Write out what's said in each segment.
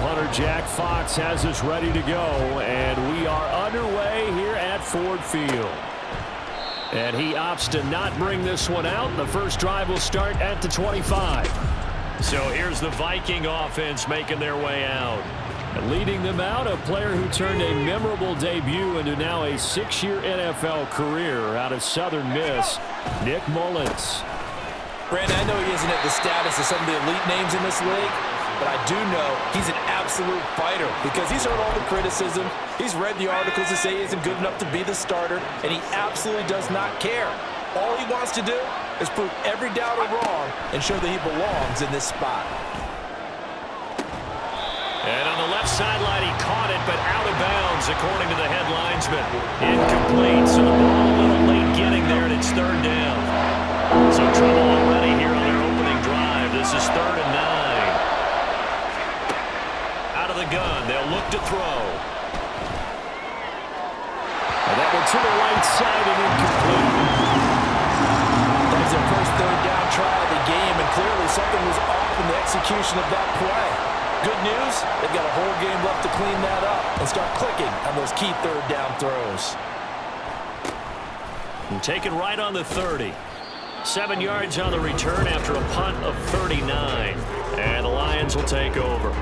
punter Jack Fox has us ready to go, and we are underway here at Ford Field. And he opts to not bring this one out. The first drive will start at the 25. So here's the Viking offense making their way out. And leading them out, a player who turned a memorable debut into now a 6-year NFL career out of Southern Miss, Nick Mullins. Brandon, I know he isn't at the status of some of the elite names in this league, but I do know he's an absolute fighter because he's heard all the criticism. He's read the articles that say he isn't good enough to be the starter, and he absolutely does not care. All he wants to do is prove every doubter wrong and show that he belongs in this spot. And on the left sideline, he caught it, but out of bounds, according to the head linesman. Incomplete, so the ball a little late getting there, and it's third down. So trouble already here on their opening drive. This is 3rd and 9. Out of the gun, they'll look to throw. And that one to the right side and incomplete. That was their first third down try of the game, and clearly something was off in the execution of that play. Good news, they've got a whole game left to clean that up and start clicking on those key third down throws. And taken right on the 30. 7 yards on the return after a punt of 39. And the Lions will take over.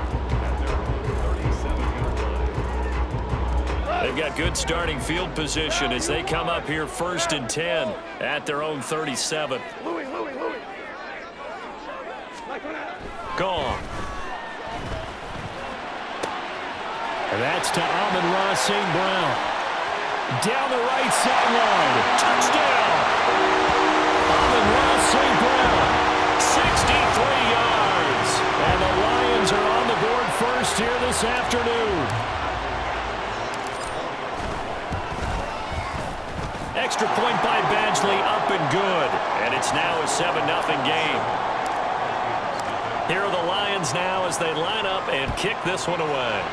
They've got good starting field position as they come up here 1st and 10 at their own 37. Gone. And that's to Amon-Ra St. Brown. Down the right sideline. Touchdown. Amon-Ra St. Brown. 63 yards. And the Lions are on the board first here this afternoon. Extra point by Badgley, up and good. And it's now a 7-0 game. Here are the Lions now as they line up and kick this one away.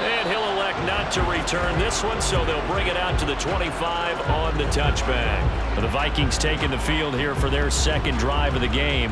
And he'll elect not to return this one, so they'll bring it out to the 25 on the touchback. The Vikings taking the field here for their second drive of the game.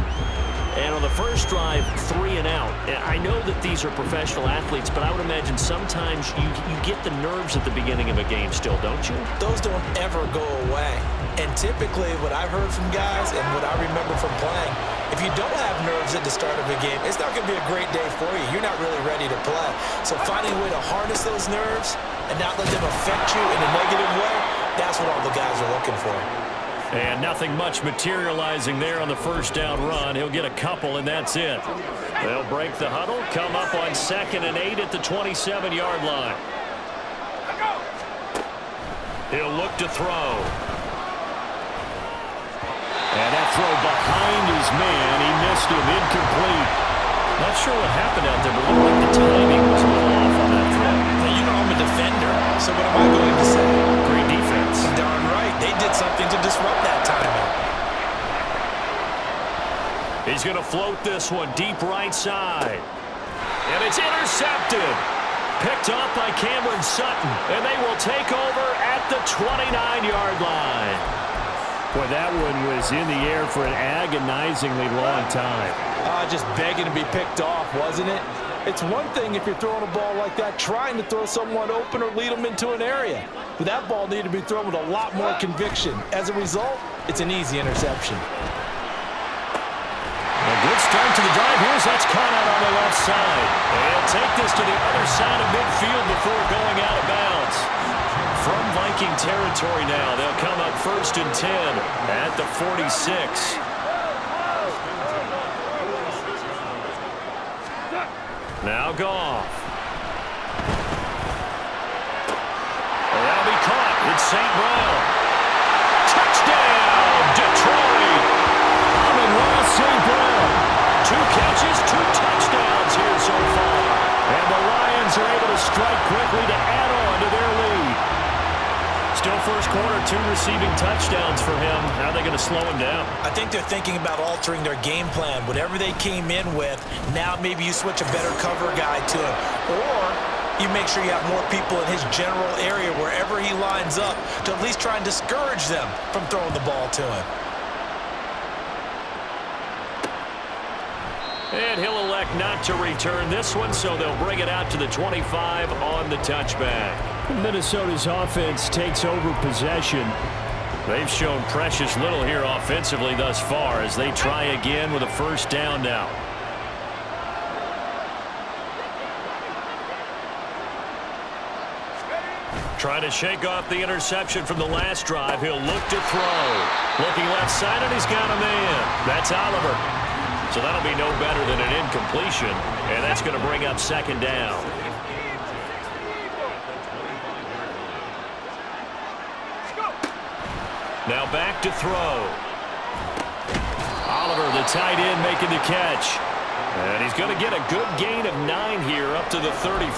And on the first drive, 3 and out. And I know that these are professional athletes, but I would imagine sometimes you get the nerves at the beginning of a game still, don't you? Those don't ever go away. And typically what I've heard from guys and what I remember from playing, if you don't have nerves at the start of a game, it's not going to be a great day for you. You're not really ready to play. So finding a way to harness those nerves and not let them affect you in a negative way, that's what all the guys are looking for. And nothing much materializing there on the first down run. He'll get a couple, and that's it. They'll break the huddle, come up on 2nd and 8 at the 27-yard line. He'll look to throw. And that throw behind his man. He missed him, incomplete. Not sure what happened out there, but it looked like the timing was a little off on that throw. Now, you know I'm a defender, so what am I going to say? Great defense. Darn right. They did something to disrupt that timing. He's going to float this one deep right side. And it's intercepted. Picked off by Cameron Sutton. And they will take over at the 29-yard line. Boy, that one was in the air for an agonizingly long time. Just begging to be picked off, wasn't it? It's one thing if you're throwing a ball like that, trying to throw someone open or lead them into an area. But that ball needed to be thrown with a lot more conviction. As a result, it's an easy interception. A good start to the drive. Here's that's caught out on the left side. They'll take this to the other side of midfield before going out of bounds. From Viking territory now, they'll come up 1st and 10 at the 46. Now Goff. That'll be caught. It's St. Brown. Touchdown, Detroit. Amon-Ra St. Brown. 2 catches, 2 touchdowns here so far. And the Lions are able to strike quickly to add on to their lead. Still first quarter, 2 receiving touchdowns for him. How are they going to slow him down? I think they're thinking about altering their game plan. Whatever they came in with, now maybe you switch a better cover guy to him. Or you make sure you have more people in his general area wherever he lines up to at least try and discourage them from throwing the ball to him. And he'll elect not to return this one, so they'll bring it out to the 25 on the touchback. Minnesota's offense takes over possession. They've shown precious little here offensively thus far as they try again with a first down now. Trying to shake off the interception from the last drive. He'll look to throw. Looking left side, and he's got a man. That's Oliver. So that'll be no better than an incompletion, and that's going to bring up second down. Now back to throw. Oliver, the tight end, making the catch. And he's going to get a good gain of 9 here up to the 34.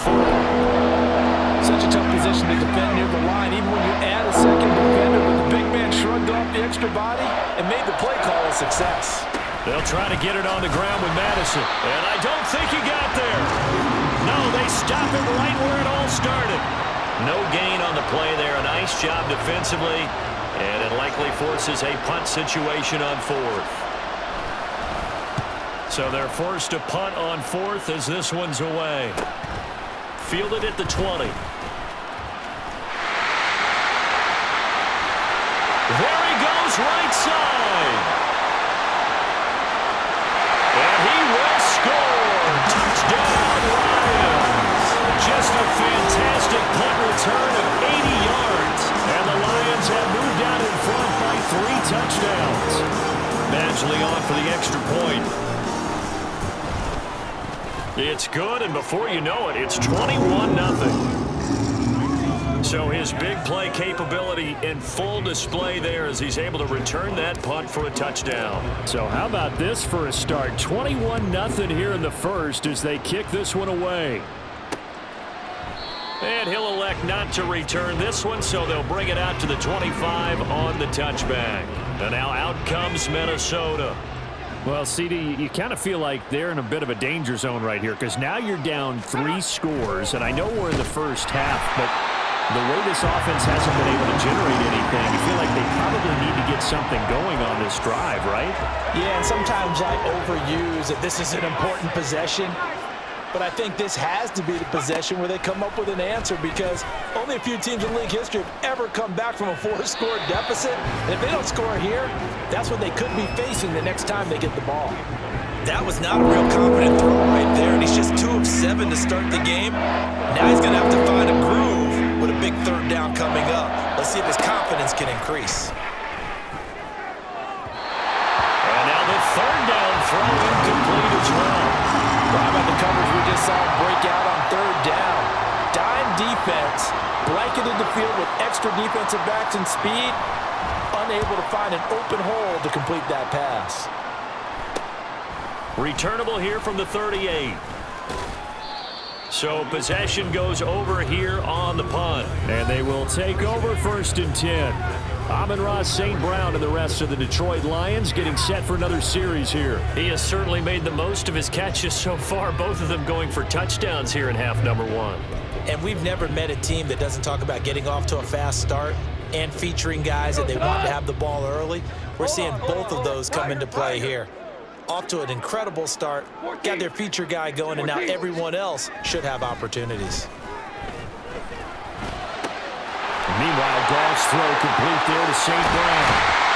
Such a tough position to defend near the line, even when you add a second defender, but the big man shrugged off the extra body and made the play call a success. They'll try to get it on the ground with Madison. And I don't think he got there. No, they stop him right where it all started. No gain on the play there. A nice job defensively. And it likely forces a punt situation on 4th. So they're forced to punt on 4th as this one's away. Fielded at the 20. There he goes, right side. And he will score. Touchdown, Lions. Just a fantastic punt return of 80 yards. And the Lions have moved out in front by 3 touchdowns. Badgley on for the extra point. It's good, and before you know it, it's 21-0. So his big play capability in full display there as he's able to return that punt for a touchdown. So how about this for a start? 21-0 here in the first as they kick this one away. And he'll elect not to return this one, so they'll bring it out to the 25 on the touchback. And now out comes Minnesota. Well, CD, you kind of feel like they're in a bit of a danger zone right here because now you're down 3 scores, and I know we're in the first half, but the way this offense hasn't been able to generate anything, you feel like they probably need to get something going on this drive, right? Yeah, and sometimes I overuse that this is an important possession. But I think this has to be the possession where they come up with an answer because only a few teams in league history have ever come back from a 4-score deficit. And if they don't score here, that's what they could be facing the next time they get the ball. That was not a real confident throw right there, and he's just 2 of 7 to start the game. Now he's going to have to find a groove with a big third down coming up. Let's see if his confidence can increase. And now the third down throw incomplete as well. How about the coverage we just saw break out on third down? Dime defense, blanketed the field with extra defensive backs and speed, unable to find an open hole to complete that pass. Returnable here from the 38. So possession goes over here on the punt. And they will take over 1st and 10. Amon-Ra St. Brown and the rest of the Detroit Lions getting set for another series here. He has certainly made the most of his catches so far, both of them going for touchdowns here in half number 1. And we've never met a team that doesn't talk about getting off to a fast start and featuring guys that they want to have the ball early. We're seeing both of those come into play here. Off to an incredible start, got their feature guy going, and now everyone else should have opportunities. Meanwhile, Goff's throw complete there to St. Brown.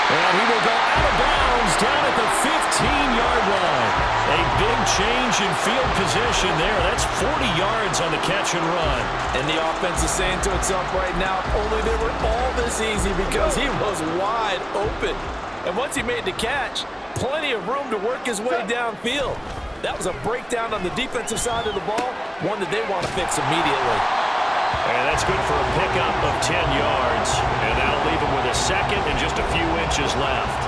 And he will go out of bounds down at the 15-yard line. A big change in field position there. That's 40 yards on the catch and run. And the offense is saying to itself right now, only they were all this easy because he was wide open. And once he made the catch, plenty of room to work his way downfield. That was a breakdown on the defensive side of the ball, one that they want to fix immediately. And that's good for a pickup of 10 yards. And that'll leave him with a second and just a few inches left.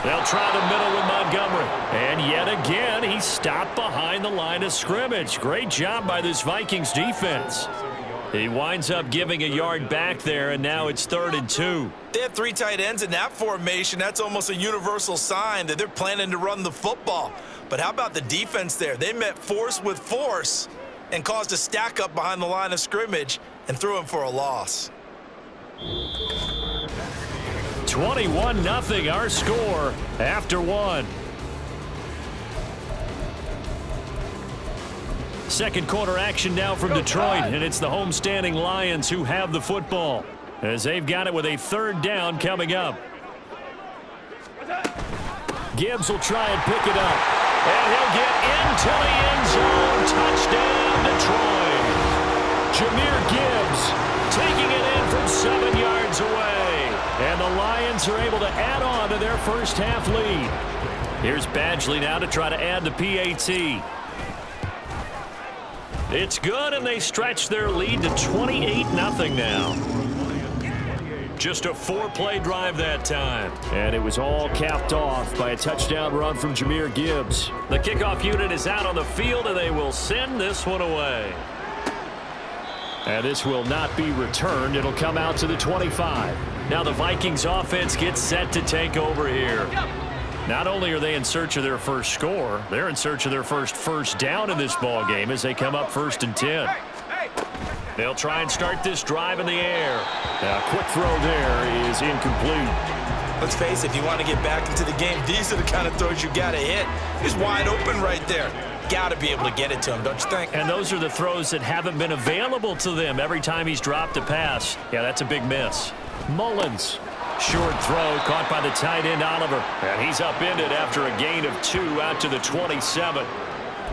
They'll try the middle with Montgomery. And yet again, he stopped behind the line of scrimmage. Great job by this Vikings defense. He winds up giving a yard back there, and now it's 3rd and 2. They have 3 tight ends in that formation. That's almost a universal sign that they're planning to run the football. But how about the defense there? They met force with force and caused a stack up behind the line of scrimmage and threw him for a loss. 21-0 our score after one. Second quarter action now from Detroit, and it's the homestanding Lions who have the football as they've got it with a third down coming up. Gibbs will try and pick it up, and he'll get into the end zone. Touchdown, Detroit. Jahmyr Gibbs taking it in from 7 yards away, and the Lions are able to add on to their first half lead. Here's Badgley now to try to add the PAT. It's good, and they stretch their lead to 28-0 now. Just a 4-play drive that time. And it was all capped off by a touchdown run from Jahmyr Gibbs. The kickoff unit is out on the field, and they will send this one away. And this will not be returned. It'll come out to the 25. Now the Vikings offense gets set to take over here. Not only are they in search of their first score, they're in search of their first down in this ball game as they come up 1st and 10. They'll try and start this drive in the air. A quick throw there is incomplete. Let's face it, if you want to get back into the game, these are the kind of throws you got to hit. He's wide open right there. Got to be able to get it to him, don't you think? And those are the throws that haven't been available to them every time he's dropped a pass. Yeah, that's a big miss. Mullins. Short throw caught by the tight end Oliver. And he's upended after a gain of 2 out to the 27.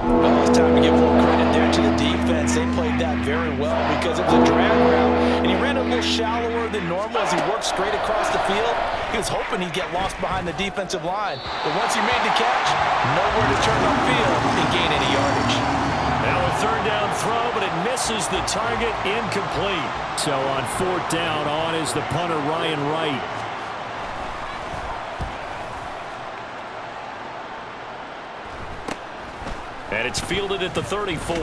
Well, it's time to give a little credit there to the defense. They played that very well because it was a drag route, and he ran a little shallower than normal as he worked straight across the field. He was hoping he'd get lost behind the defensive line, but once he made the catch, nowhere to turn upfield and gain any yardage. Now a third down throw, but it misses the target, incomplete. So on 4th down, on is the punter Ryan Wright. And it's fielded at the 34.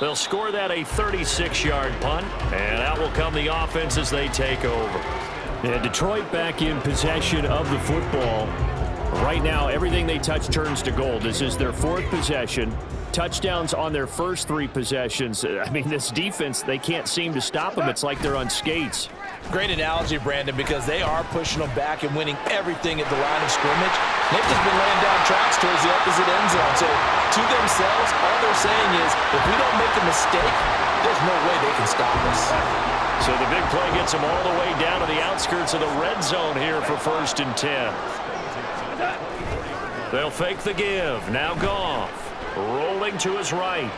They'll score that a 36-yard punt, and that will come the offense as they take over. And Detroit back in possession of the football. Right now, everything they touch turns to gold. This is their 4th possession. Touchdowns on their first 3 possessions. I mean, this defense, they can't seem to stop them. It's like they're on skates. Great analogy, Brandon, because they are pushing them back and winning everything at the line of scrimmage. They've just been laying down tracks towards the opposite end zone. So to themselves, all they're saying is, if we don't make a mistake, there's no way they can stop us. So the big play gets them all the way down to the outskirts of the red zone here for 1st and 10. They'll fake the give. Now Goff. Rolling to his right.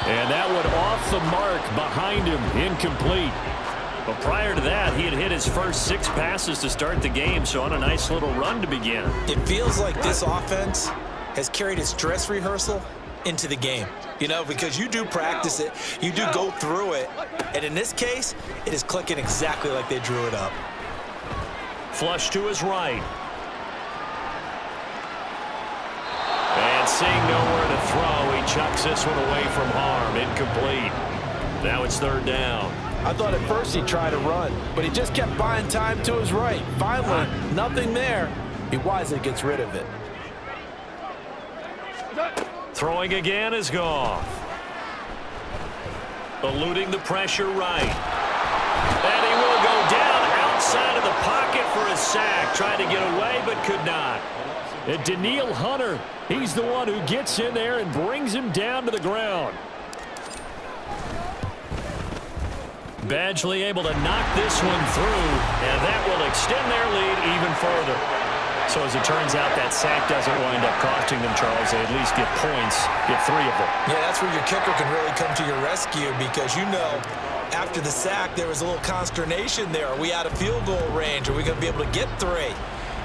And that one off the mark behind him. Incomplete. But prior to that, he had hit his first 6 passes to start the game, so on a nice little run to begin. It feels like this offense has carried its dress rehearsal into the game. You know, because you do practice it, you do go through it, and in this case, it is clicking exactly like they drew it up. Flush to his right. And seeing nowhere to throw, he chucks this one away from harm. Incomplete. Now it's 3rd down. I thought at first he'd try to run, but he just kept buying time to his right. Finally, nothing there. He wisely gets rid of it. Throwing again is Goff. Eluding the pressure right. And he will go down outside of the pocket for a sack. Tried to get away, but could not. And Danielle Hunter, he's the one who gets in there and brings him down to the ground. Badgley able to knock this one through, and that will extend their lead even further. So as it turns out, that sack doesn't wind up costing them, Charles. They at least get points, get 3 of them. Yeah, that's where your kicker can really come to your rescue because, you know, after the sack, there was a little consternation there. Are we out of field goal range? Are we going to be able to get 3?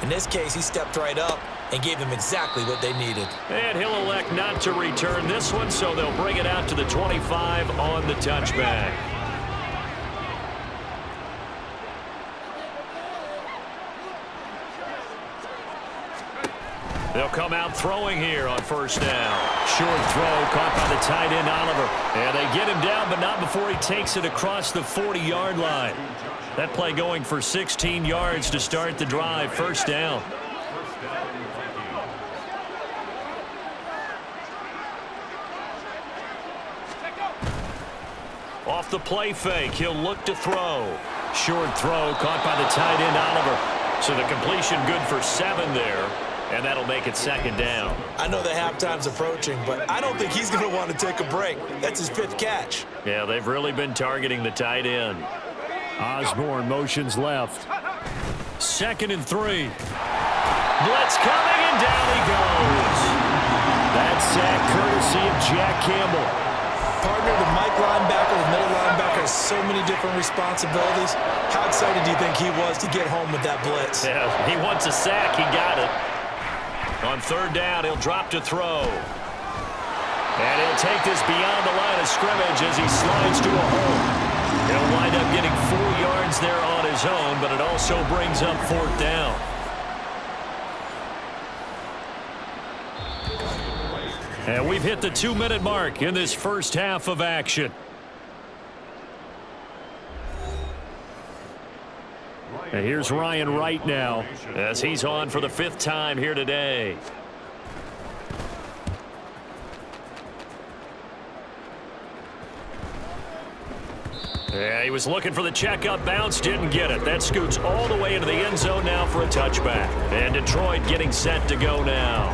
In this case, he stepped right up and gave them exactly what they needed. And he'll elect not to return this one, so they'll bring it out to the 25 on the touchback. They'll come out throwing here on 1st down. Short throw caught by the tight end Oliver. And they get him down, but not before he takes it across the 40-yard line. That play going for 16 yards to start the drive. 1st down. Off the play fake, he'll look to throw. Short throw caught by the tight end, Oliver. So the completion good for 7 there, and that'll make it 2nd down. I know the halftime's approaching, but I don't think he's going to want to take a break. That's his 5th catch. Yeah, they've really been targeting the tight end. Osborne motions left. 2nd and 3. Blitz coming, and down he goes. That sack courtesy of Jack Campbell. Partner, the Mike linebacker, the middle linebacker has so many different responsibilities. How excited do you think he was to get home with that blitz? Yeah, he wants a sack. He got it. On 3rd down, he'll drop to throw. And he'll take this beyond the line of scrimmage as he slides to a hole. He'll wind up getting 4 yards there on his own, but it also brings up 4th down. And we've hit the 2-minute mark in this first half of action. And here's Ryan Wright now as he's on for the 5th time here today. Yeah, he was looking for the checkup bounce, didn't get it. That scoots all the way into the end zone now for a touchback. And Detroit getting set to go now.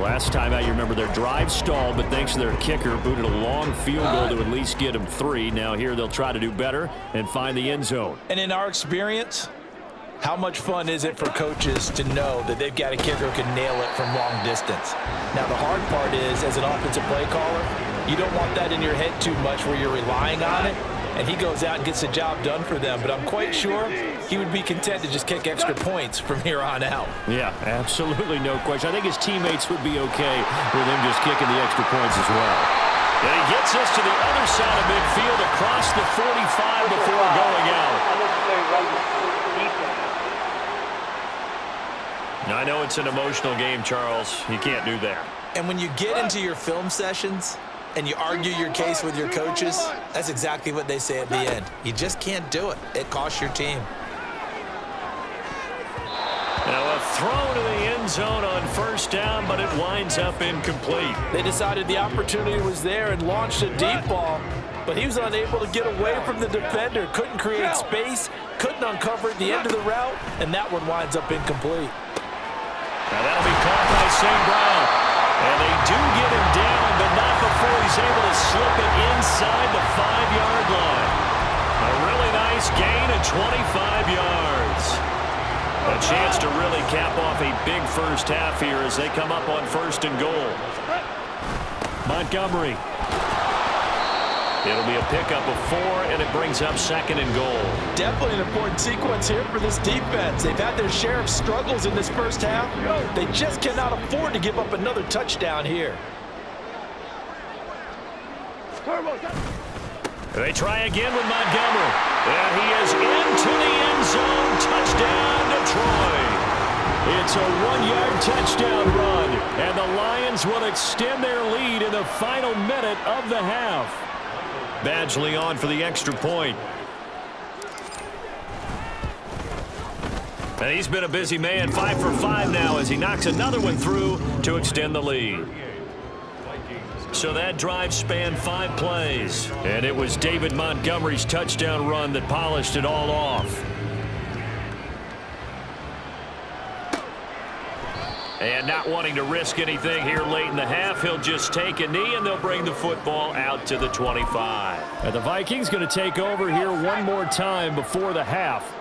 Last time out, you remember their drive stalled, but thanks to their kicker, booted a long field goal to at least get them 3. Now here they'll try to do better and find the end zone. And in our experience, how much fun is it for coaches to know that they've got a kicker who can nail it from long distance? Now, the hard part is, as an offensive play caller, you don't want that in your head too much where you're relying on it, and he goes out and gets the job done for them. But I'm quite sure he would be content to just kick extra points from here on out. Yeah, absolutely no question. I think his teammates would be okay with him just kicking the extra points as well. And he gets us to the other side of midfield across the 45 before going out. Now, I know it's an emotional game, Charles. You can't do that. And when you get into your film sessions and you argue your case with your coaches, that's exactly what they say at the end. You just can't do it. It costs your team. Now a throw to the end zone on 1st down, but it winds up incomplete. They decided the opportunity was there and launched a deep ball, but he was unable to get away from the defender. Couldn't create space, couldn't uncover at the end of the route, and that one winds up incomplete. Now that'll be caught by St. Brown. And they do get him down, but not before he's able to slip it inside the 5-yard line. A really nice gain of 25 yards. A chance to really cap off a big first half here as they come up on 1st and goal. Montgomery. It'll be a pickup of 4, and it brings up 2nd and goal. Definitely an important sequence here for this defense. They've had their share of struggles in this first half. They just cannot afford to give up another touchdown here. They try again with Montgomery. And he is into the end zone. Touchdown, Detroit. It's a 1-yard touchdown run. And the Lions will extend their lead in the final minute of the half. Badgley on for the extra point. And he's been a busy man, 5 for 5 now as he knocks another one through to extend the lead. So that drive spanned 5 plays, and it was David Montgomery's touchdown run that polished it all off. And not wanting to risk anything here late in the half, he'll just take a knee, and they'll bring the football out to the 25. And the Vikings going to take over here one more time before the half.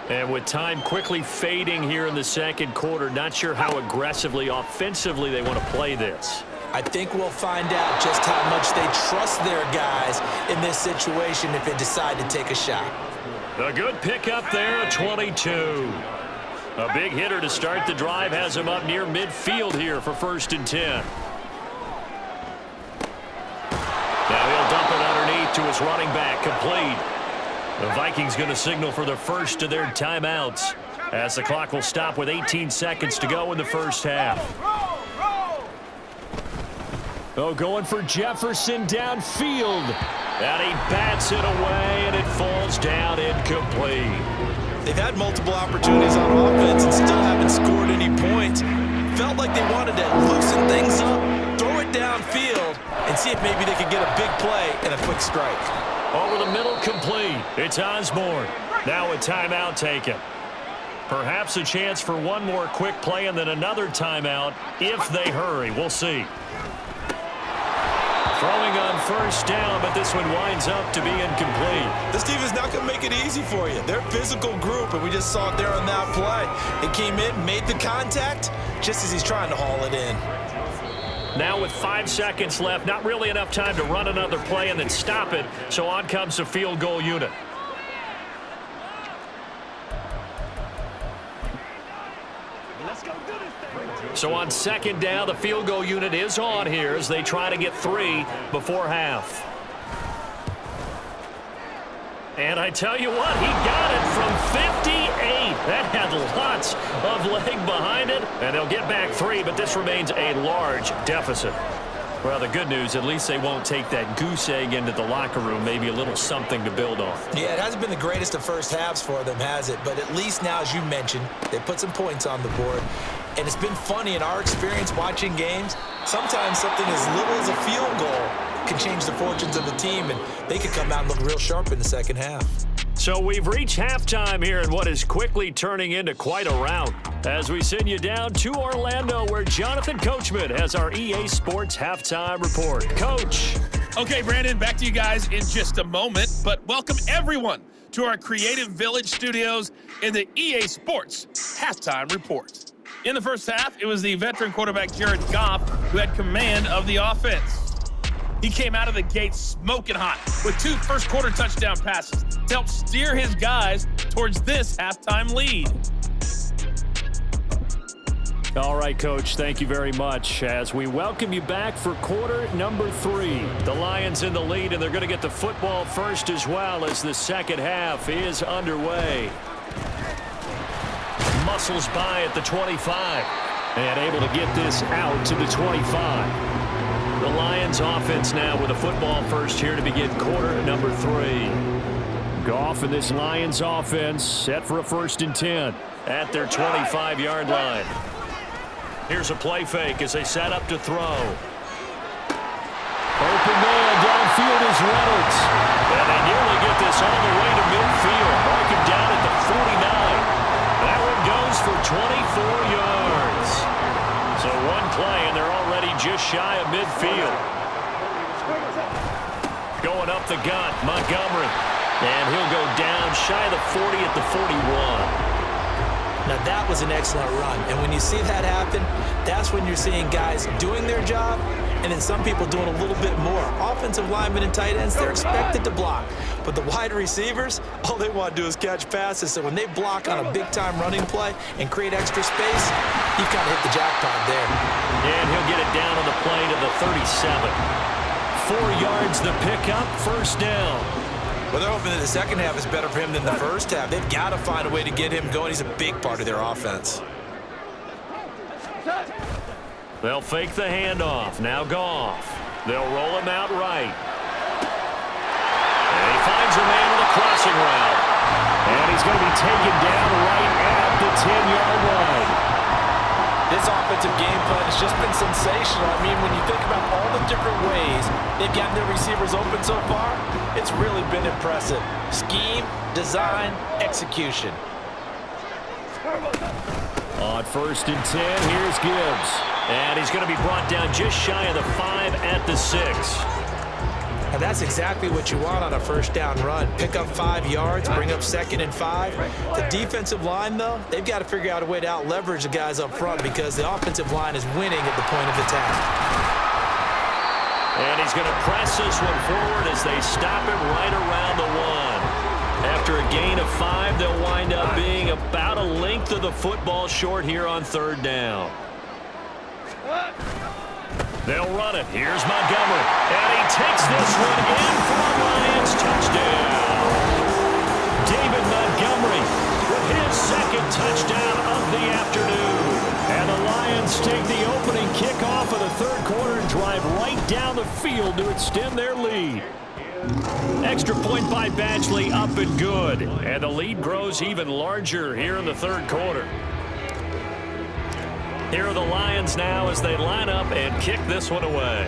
And with time quickly fading here in the 2nd quarter, not sure how aggressively, offensively they want to play this. I think we'll find out just how much they trust their guys in this situation if they decide to take a shot. A good pickup there, a 22. A big hitter to start the drive has him up near midfield here for 1st and 10. Now he'll dump it underneath to his running back, complete. The Vikings going to signal for the first of their timeouts as the clock will stop with 18 seconds to go in the first half. Oh, going for Jefferson downfield. And he bats it away, and it falls down incomplete. They've had multiple opportunities on offense and still haven't scored any points. Felt like they wanted to loosen things up, throw it downfield, and see if maybe they could get a big play and a quick strike. Over the middle, complete. It's Osborne. Now a timeout taken. Perhaps a chance for one more quick play and then another timeout if they hurry. We'll see. Throwing on first down, but this one winds up to be incomplete. This team is not going to make it easy for you. They're a physical group, and we just saw it there on that play. It came in, made the contact, just as he's trying to haul it in. Now with 5 seconds left, not really enough time to run another play and then stop it, so on comes the field goal unit. So on second down, the field goal unit is on here as they try to get 3 before half. And I tell you what, he got it from 58. That had lots of leg behind it, and they'll get back 3, but this remains a large deficit. Well, the good news, at least they won't take that goose egg into the locker room, maybe a little something to build on. Yeah, it hasn't been the greatest of first halves for them, has it? But at least now, as you mentioned, they put some points on the board. And it's been funny in our experience watching games. Sometimes something as little as a field goal can change the fortunes of the team, and they could come out and look real sharp in the second half. So we've reached halftime here in what is quickly turning into quite a rout as we send you down to Orlando where Jonathan Coachman has our EA Sports Halftime Report. Coach. Okay, Brandon, back to you guys in just a moment, but welcome everyone to our Creative Village studios in the EA Sports Halftime Report. In the first half, it was the veteran quarterback Jared Goff who had command of the offense. He came out of the gate smoking hot with 2 first-quarter touchdown passes to help steer his guys towards this halftime lead. All right, Coach, thank you very much as we welcome you back for quarter number 3. The Lions in the lead, and they're going to get the football first as well as the second half is underway. Muscles by at the 25 and able to get this out to the 25. The Lions offense now with a football first here to begin quarter number 3. Goff and this Lions offense set for a 1st and 10 at their 25-yard line. Here's a play fake as they set up to throw. Open man downfield is Reynolds. And they nearly get this all the way to midfield. Mark him down at the 49. That one goes for 24 yards. So one play, and they're already just shy of midfield. Going up the gut, Montgomery. And he'll go down shy of the 40 at the 41. Now, that was an excellent run. And when you see that happen, that's when you're seeing guys doing their job and then some people doing a little bit more. Offensive linemen and tight ends, they're expected to block. But the wide receivers, all they want to do is catch passes. So when they block on a big-time running play and create extra space, you've kind of hit the jackpot there. And he'll get it down on the play to the 37. 4 yards the pickup, first down. Well, they're hoping that the second half is better for him than the first half. They've got to find a way to get him going. He's a big part of their offense. They'll fake the handoff. Now Goff. They'll roll him out right. And he finds a man with a crossing route. And he's going to be taken down right at the 10-yard line. This offensive game plan has just been sensational. I mean, when you think about all the different ways they've gotten their receivers open so far, it's really been impressive. Scheme, design, execution. On 1st and 10, here's Gibbs. And he's going to be brought down just shy of the 5 at the 6. And that's exactly what you want on a first down run. Pick up 5 yards, bring up 2nd and 5. The defensive line, though, they've got to figure out a way to out-leverage the guys up front because the offensive line is winning at the point of attack. And he's going to press this one forward as they stop it right around the 1. After a gain of 5, they'll wind up being about a length of the football short here on 3rd down. They'll run it. Here's Montgomery. And he takes this one in for a Lions touchdown. David Montgomery with his 2nd touchdown of the afternoon. And the Lions take the opening kickoff of the 3rd quarter and drive right down the field to extend their lead. Extra point by Badgley up and good. And the lead grows even larger here in the 3rd quarter. Here are the Lions now as they line up and kick this one away.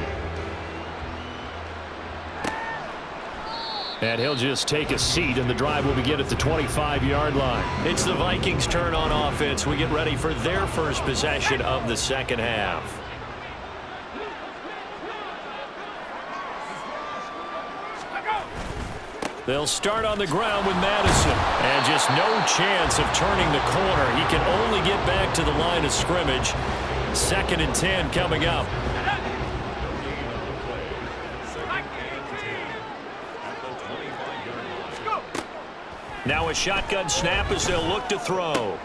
And he'll just take a seat, and the drive will begin at the 25-yard line. It's the Vikings' turn on offense. We get ready for their first possession of the second half. They'll start on the ground with Madison. And just no chance of turning the corner. He can only get back to the line of scrimmage. 2nd and 10 coming up. Now a shotgun snap as they'll look to throw.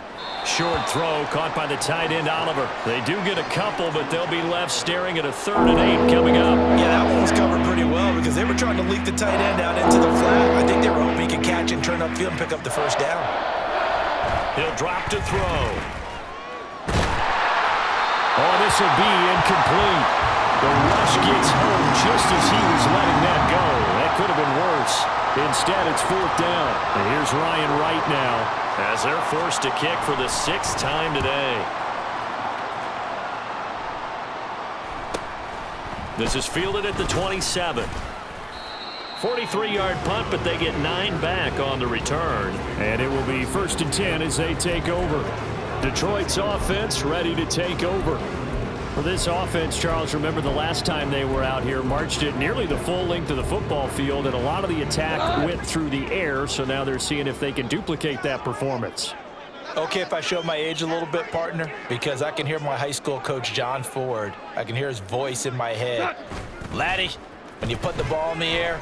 Short throw caught by the tight end Oliver. They do get a couple, but they'll be left staring at a 3rd and 8 coming up. Yeah, that one was covered pretty well because they were trying to leak the tight end out into the flat. I think they were hoping he could catch and turn upfield and pick up the first down. He'll drop to throw. Oh, this will be incomplete. The rush gets home just as he was letting that go. That could have been worse. Instead, it's 4th down. And here's Ryan Wright now as they're forced to kick for the 6th time today. This is fielded at the 27. 43-yard punt, but they get 9 back on the return. And it will be 1st and 10 as they take over. Detroit's offense ready to take over. For this offense, Charles, remember the last time they were out here, marched it nearly the full length of the football field, and a lot of the attack went through the air, so now they're seeing if they can duplicate that performance. Okay, if I show my age a little bit, partner, because I can hear my high school coach, John Ford. I can hear his voice in my head. Laddie, when you put the ball in the air,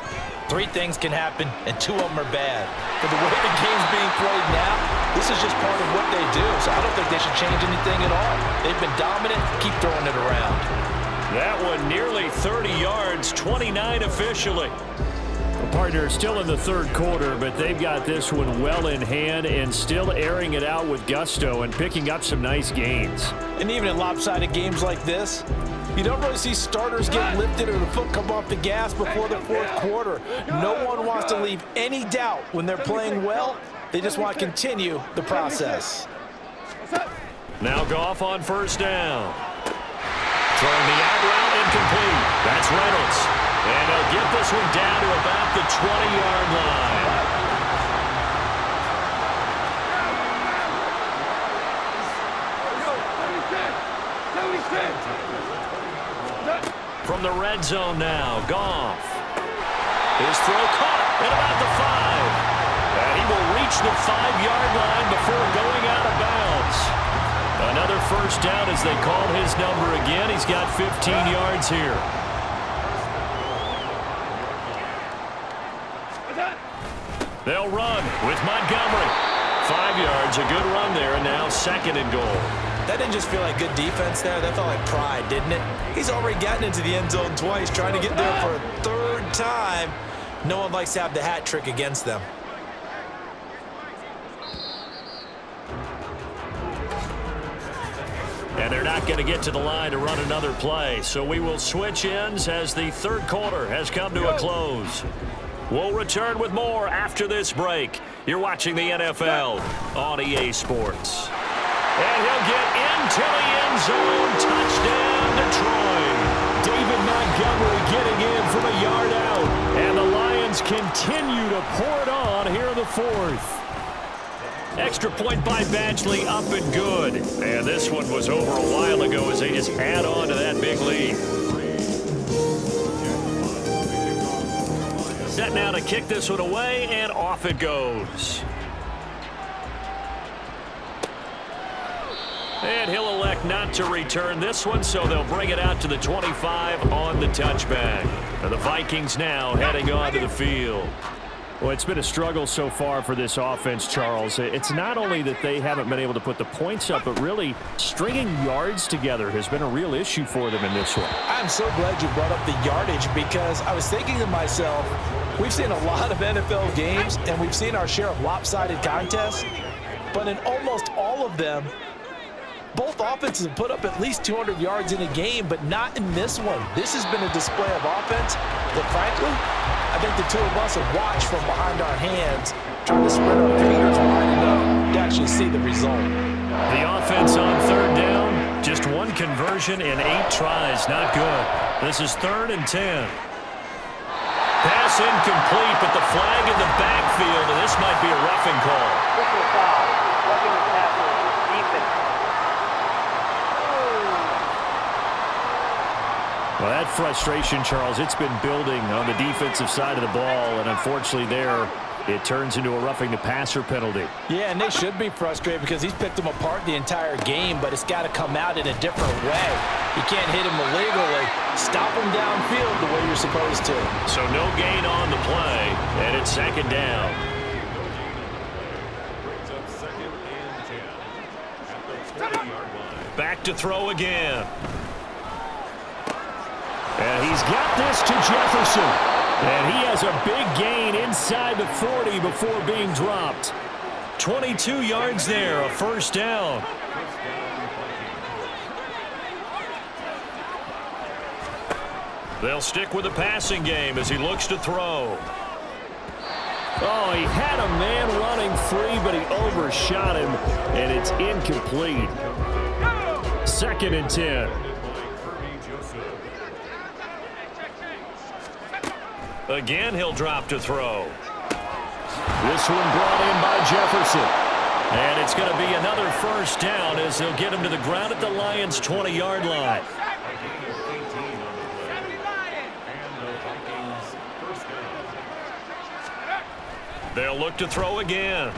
3 things can happen, and 2 of them are bad. But the way the game's being played now, this is just part of what they do, so I don't think they should change anything at all. They've been dominant. Keep throwing it around. That one nearly 30 yards, 29 officially. The partner still in the 3rd quarter, but they've got this one well in hand and still airing it out with gusto and picking up some nice gains. And even in lopsided games like this, you don't really see starters get lifted or the foot come off the gas before the 4th quarter. No one wants to leave any doubt when they're playing well. They just want to continue the process. Now Goff on 1st down. Throwing the out route incomplete. That's Reynolds. And he'll get this one down to about the 20-yard line. From the red zone now, Goff. His throw caught at about the 5. And he will reach the 5-yard line before going out of bounds. Another 1st down as they call his number again. He's got 15 yards here. They'll run with Montgomery. 5 yards, a good run there, and now 2nd and goal. That didn't just feel like good defense there. That felt like pride, didn't it? He's already gotten into the end zone twice, trying to get there for a 3rd time. No one likes to have the hat trick against them. And they're not going to get to the line to run another play. So we will switch ends as the 3rd quarter has come to a close. We'll return with more after this break. You're watching the NFL on EA Sports. And he'll get into the end zone. Touchdown, Detroit. David Montgomery getting in from a yard out. And the Lions continue to pour it on here in the 4th. Extra point by Badgley, up and good. And this one was over a while ago as they just add on to that big lead. Set now to kick this one away, and off it goes. And he'll elect not to return this one, so they'll bring it out to the 25 on the touchback. And the Vikings now heading onto the field. Well, it's been a struggle so far for this offense, Charles. It's not only that they haven't been able to put the points up, but really stringing yards together has been a real issue for them in this one. I'm so glad you brought up the yardage because I was thinking to myself, we've seen a lot of NFL games and we've seen our share of lopsided contests, but in almost all of them, both offenses have put up at least 200 yards in a game, but not in this one. This has been a display of offense that, frankly, I think the 2 of us have watched from behind our hands, trying to spread our fingers wide enough to actually see the result. The offense on 3rd down, just 1 conversion in 8 tries. Not good. This is 3rd and 10. Pass incomplete, but the flag roughing call. Personal foul. Roughing the passer. Defense. Well, that frustration, Charles, it's been building on the defensive side of the ball, and unfortunately there, it turns into a roughing the passer penalty. Yeah, and they should be frustrated because he's picked them apart the entire game, but it's got to come out in a different way. You can't hit him illegally. Stop him downfield the way you're supposed to. So no gain on the play, and it's second down. Back to throw again. And he's got this to Jefferson. And he has a big gain inside the 40 before being dropped. 22 yards there, a first down. They'll stick with the passing game as he looks to throw. Oh, he had a man running free, but he overshot him, and it's incomplete. 2nd and 10. Again, he'll drop to throw. This one brought in by Jefferson. And it's going to be another first down as they'll get him to the ground at the Lions' 20-yard line. They'll look to throw again.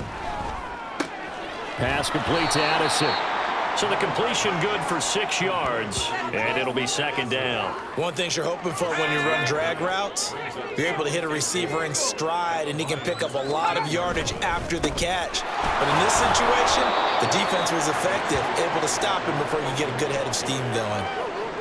Pass complete to Addison. So the completion good for 6 yards, and it'll be second down. One thing you're hoping for when you run drag routes, you're able to hit a receiver in stride, and he can pick up a lot of yardage after the catch. But in this situation, the defense was effective, able to stop him before you get a good head of steam going.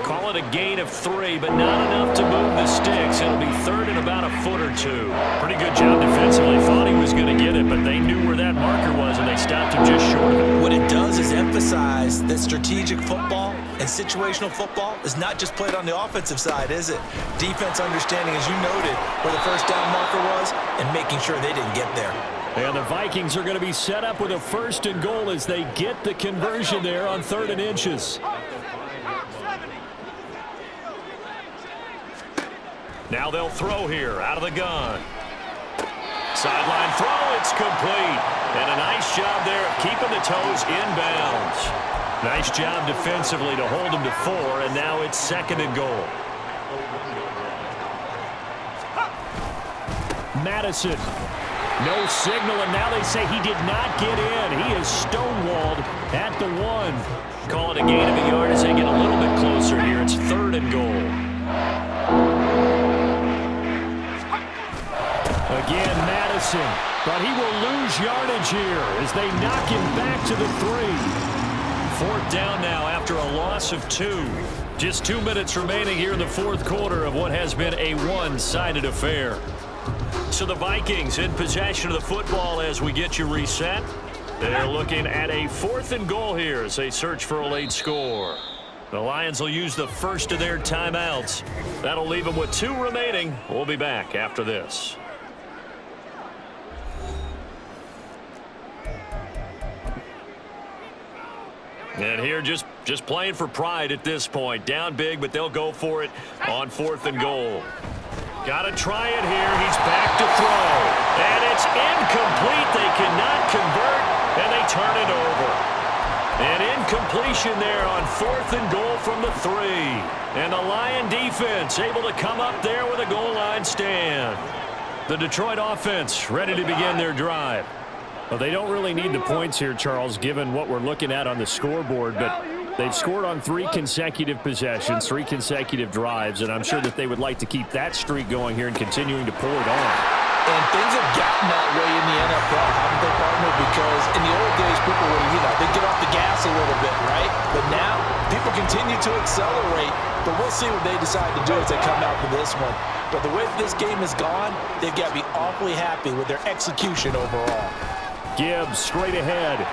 Call it a gain of 3, but not enough to move the sticks. It'll be third and about a foot or 2. Pretty good job defensively. Thought he was going to get it, but they knew where that marker was, and they stopped him just short of it. What it does is emphasize that strategic football and situational football is not just played on the offensive side, is it? Defense understanding, as you noted, where the first down marker was and making sure they didn't get there. And the Vikings are going to be set up with a 1st and goal as they get the conversion there on 3rd and inches. Now they'll throw here out of the gun. Sideline throw, it's complete. And a nice job there of keeping the toes inbounds. Nice job defensively to hold them to 4, and now it's 2nd and goal. Madison. No signal, and now they say he did not get in. He is stonewalled at the 1. Call it a gain of a yard as they get a little bit closer here. It's 3rd and goal. Again, Madison, but he will lose yardage here as they knock him back to the 3. 4th down now after a loss of 2. Just 2 minutes remaining here in the 4th quarter of what has been a one-sided affair. So the Vikings in possession of the football as we get you reset. They're looking at a 4th and goal here as they search for a late score. The Lions will use the first of their timeouts. That'll leave them with 2 remaining. We'll be back after this. And here just playing for pride at this point. Down big, but they'll go for it on 4th and goal. Got to try it here. He's back to throw. And it's incomplete. They cannot convert, and they turn it over. An incompletion there on 4th and goal from the 3. And the Lion defense able to come up there with a goal line stand. The Detroit offense ready to begin their drive. Well, they don't really need the points here, Charles, given what we're looking at on the scoreboard, but they've scored on 3 consecutive possessions, 3 consecutive drives, and I'm sure that they would like to keep that streak going here and continuing to pour it on. And things have gotten that way in the NFL, haven't they, partner? Because in the old days, people would, they'd get off the gas a little bit, right? But now, people continue to accelerate, but we'll see what they decide to do as they come out for this one. But the way this game has gone, they've got to be awfully happy with their execution overall. Gibbs straight ahead.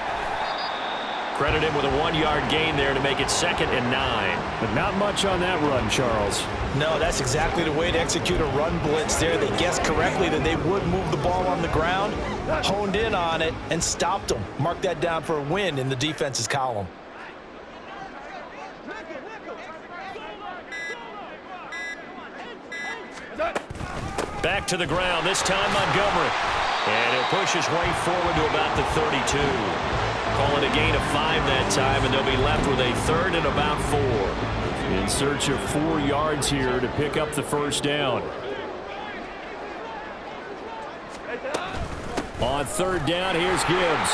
Credit him with a 1-yard gain there to make it 2nd and 9. But not much on that run, Charles. No, that's exactly the way to execute a run blitz there. They guessed correctly that they would move the ball on the ground, honed in on it, and stopped them. Mark that down for a win in the defense's column. Back to the ground, this time Montgomery. And he'll push his way forward to about the 32. Call it a gain of 5 that time, and they'll be left with a 3rd and about 4. In search of 4 yards here to pick up the first down. On 3rd down, here's Gibbs.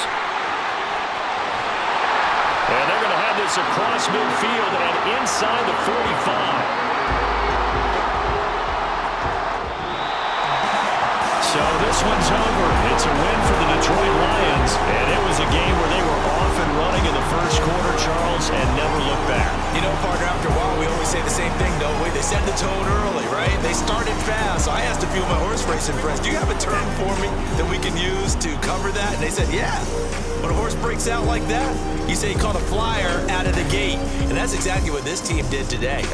And they're going to have this across midfield and inside the 45. So this one's over. It's a win for the Detroit Lions, and it was a game where they were off and running in the first quarter, Charles, and never looked back. You know, partner, after a while, we always say the same thing, don't we? They set the tone early, right? They started fast. So I asked a few of my horse racing friends, do you have a term for me that we can use to cover that? And they said, yeah. When a horse breaks out like that, you say he caught a flyer out of the gate. And that's exactly what this team did today.